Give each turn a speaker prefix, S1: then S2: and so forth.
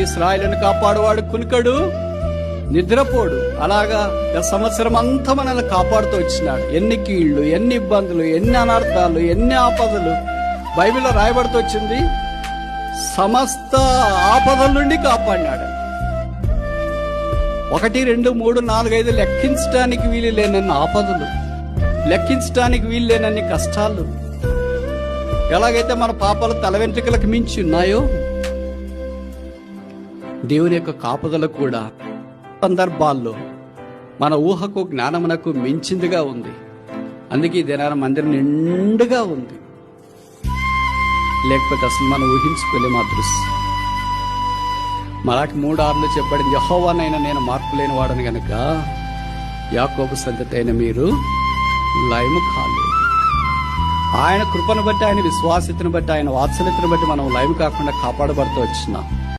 S1: ఇశ్రాయేలును కాపాడువాడు కునికడు నిద్రపోడు. అలాగా సంవత్సరం అంతా మనల్ని కాపాడుతూ వచ్చినాడు. ఎన్ని కీళ్లు, ఎన్ని ఇబ్బందులు, ఎన్ని అనర్థాలు, ఎన్ని ఆపదలు బైబిల్లో రాయబడుతూ వచ్చింది. సమస్త ఆపదల నుండి కాపాడినాడు. 1, 2, 3, 4, 5 లెక్కించడానికి వీలు లేనన్ని ఆపదలు, లెక్కించడానికి వీలు లేనన్ని కష్టాలు. ఎలాగైతే మన పాపాలు తల వెంట్రుకలకు మించి ఉన్నాయో, దేవుని యొక్క కాపుదల కూడా సందర్భాల్లో మన ఊహకు జ్ఞానమునకు మించిందిగా ఉంది. అందుకే ఈ దినాన మందిరం నిండుగా ఉంది. లేకపోతే అసలు మనం ఊహించుకోలేము ఆ దృశ్యం. మలాకి 3:6 చెప్పబడింది, యెహోవానైనా నేను మార్పు లేని వాడను గనుక యాకోబు సంతతి అయిన మీరు లయము కాలేదు. ఆయన కృపను బట్టి, ఆయన విశ్వాసతను బట్టి, ఆయన వాత్సల్యతను బట్టి మనం లయము కాకుండా కాపాడబడుతూ వచ్చినాం.